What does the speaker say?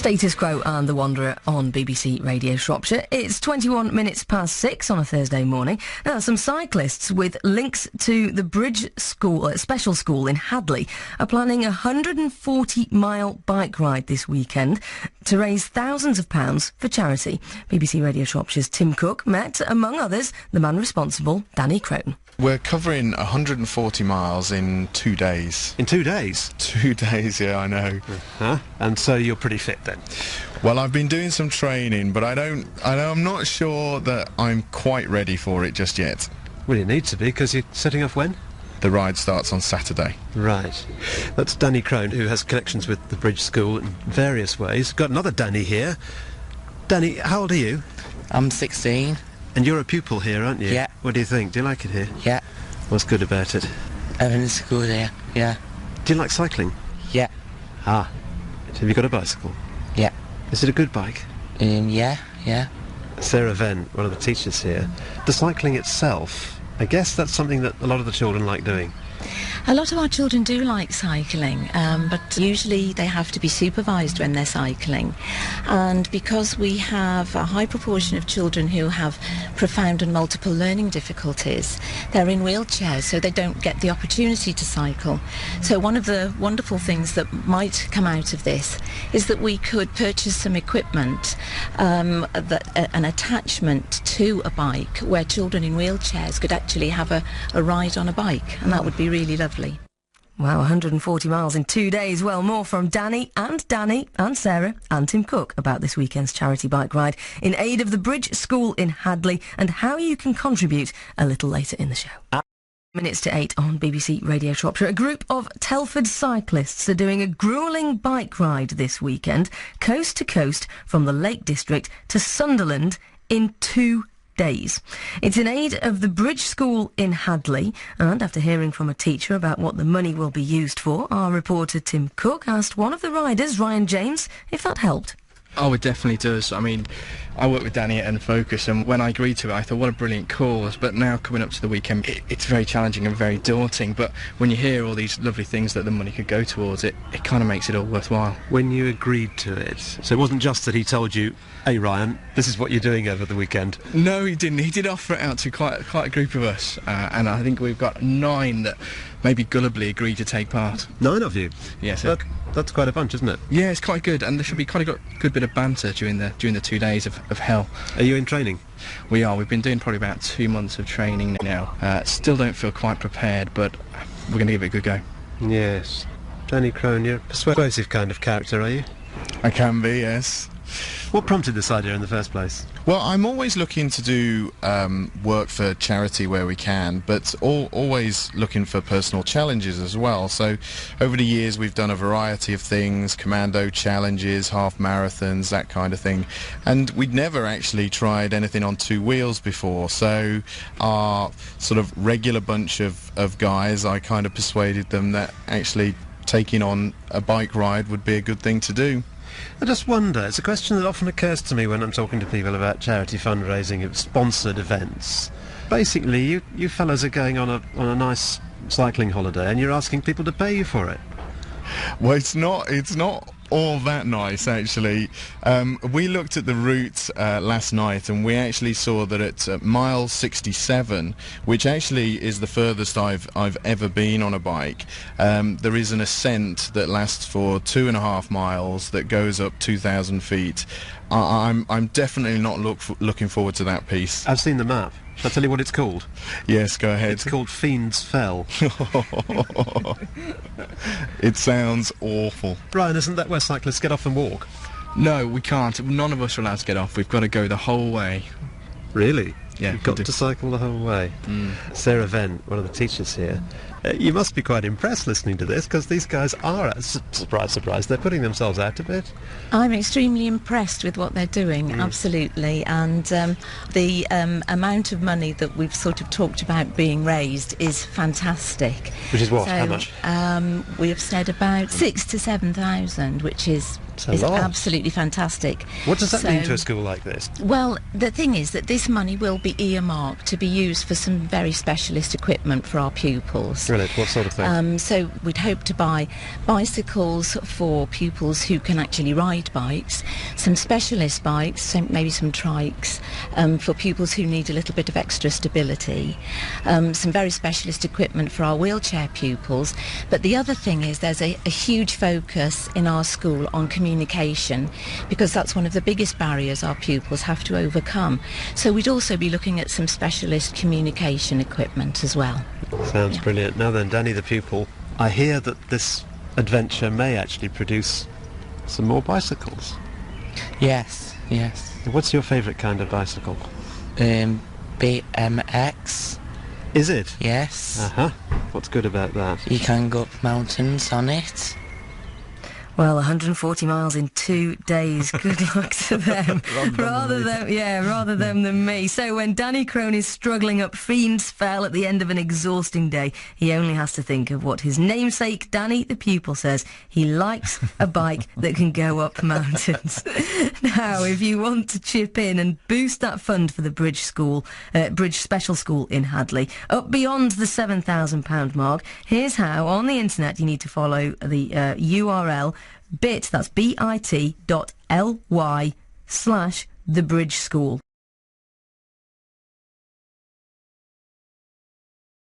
Status Quo and The Wanderer on BBC Radio Shropshire. It's 21 minutes past 6 on a Thursday morning. Now, some cyclists with links to the Bridge School, special school in Hadley, are planning a 140-mile bike ride this weekend to raise thousands of pounds for charity. BBC Radio Shropshire's Tim Cook met, among others, the man responsible, Danny Crone. We're covering 140 miles in 2 days. In 2 days? 2 days, yeah, I know. Uh-huh. And so you're pretty fit then? Well, I've been doing some training, but I'm not sure that I'm quite ready for it just yet. Well, you need to be, because you're setting off when? The ride starts on Saturday. Right. That's Danny Crone, who has connections with the Bridge School in various ways. Got another Danny here. Danny, how old are you? I'm 16. And you're a pupil here, aren't you? Yeah. What do you think? Do you like it here? Yeah. What's good about it? Everything's good here, yeah. Do you like cycling? Yeah. Ah. So have you got a bicycle? Yeah. Is it a good bike? Yeah. Sarah Venn, one of the teachers here. The cycling itself, I guess that's something that a lot of the children like doing. A lot of our children do like cycling, but usually they have to be supervised when they're cycling. And because we have a high proportion of children who have profound and multiple learning difficulties, they're in wheelchairs, so they don't get the opportunity to cycle. So one of the wonderful things that might come out of this is that we could purchase some equipment, an attachment to a bike where children in wheelchairs could actually have a ride on a bike, and that would be really lovely. Wow, 140 miles in 2 days. Well, more from Danny and Sarah and Tim Cook about this weekend's charity bike ride in aid of the Bridge School in Hadley and how you can contribute a little later in the show. Minutes to 8 on BBC Radio Shropshire. A group of Telford cyclists are doing a gruelling bike ride this weekend, coast to coast from the Lake District to Sunderland in 2 days. It's in aid of the Bridge School in Hadley, and after hearing from a teacher about what the money will be used for, our reporter Tim Cook asked one of the riders, Ryan James, if that helped. Oh, it definitely does. I mean, I work with Danny at nFocus, and when I agreed to it, I thought, what a brilliant cause. But now, coming up to the weekend, it's very challenging and very daunting. But when you hear all these lovely things that the money could go towards, it kind of makes it all worthwhile. When you agreed to it, so it wasn't just that he told you, hey, Ryan, this is what you're doing over the weekend? No, he didn't. He did offer it out to quite a group of us, and I think we've got 9 that maybe gullibly agreed to take part. 9 of you? Yes. That's quite a bunch, isn't it? Yeah, it's quite good, and there should be quite a good bit of banter during the 2 days of hell. Are you in training? We are. We've been doing probably about 2 months of training now. Still don't feel quite prepared, but we're going to give it a good go. Yes. Danny Crone, you're a persuasive kind of character, are you? I can be, yes. What prompted this idea in the first place? Well, I'm always looking to do work for charity where we can, but always looking for personal challenges as well. So over the years we've done a variety of things, commando challenges, half marathons, that kind of thing. And we'd never actually tried anything on 2 wheels before. So our sort of regular bunch of guys, I kind of persuaded them that actually taking on a bike ride would be a good thing to do. I just wonder, it's a question that often occurs to me when I'm talking to people about charity fundraising of sponsored events. Basically, you fellas are going on a nice cycling holiday and you're asking people to pay you for it. Well, it's not all that nice, actually. We looked at the route last night, and we actually saw that at mile 67, which actually is the furthest I've ever been on a bike, there is an ascent that lasts for 2.5 miles that goes up 2,000 feet. I'm definitely not looking forward to that piece. I've seen the map. Shall I tell you what it's called? Yes, go ahead. It's called Fiend's Fell. It sounds awful. Ryan, isn't that where cyclists get off and walk? No, we can't. None of us are allowed to get off. We've got to go the whole way. Really? Yeah. You've got to cycle the whole way. Sarah Venn, one of the teachers here. You must be quite impressed listening to this, because these guys are, surprise, surprise, they're putting themselves out a bit. I'm extremely impressed with what they're doing, absolutely, and the amount of money that we've sort of talked about being raised is fantastic. Which is what? So, how much? We have said about 6,000 to 7,000, which is It's a is lot. absolutely fantastic. What does that mean to So- a school like this? Well, the thing is that this money will be earmarked to be used for some very specialist equipment for our pupils. Brilliant. What sort of thing? So we'd hope to buy bicycles for pupils who can actually ride bikes, some specialist bikes, maybe some trikes for pupils who need a little bit of extra stability, some very specialist equipment for our wheelchair pupils. But the other thing is there's a huge focus in our school on communication, because that's one of the biggest barriers our pupils have to overcome. So we'd also be looking at some specialist communication equipment as well. Sounds brilliant. Now then, Danny the pupil, I hear that this adventure may actually produce some more bicycles. Yes, yes. What's your favourite kind of bicycle? BMX. Is it? Yes. Uh-huh. What's good about that? You can go up mountains on it. Well, 140 miles in 2 days. Good luck to them. rather them than me. So when Danny Crone is struggling up Fiend's Fell at the end of an exhausting day, he only has to think of what his namesake, Danny the pupil, says. He likes a bike that can go up mountains. Now, if you want to chip in and boost that fund for the Bridge Special School in Hadley up beyond the £7,000 mark, here's how. On the internet, you need to follow the URL bit.ly/the Bridge School.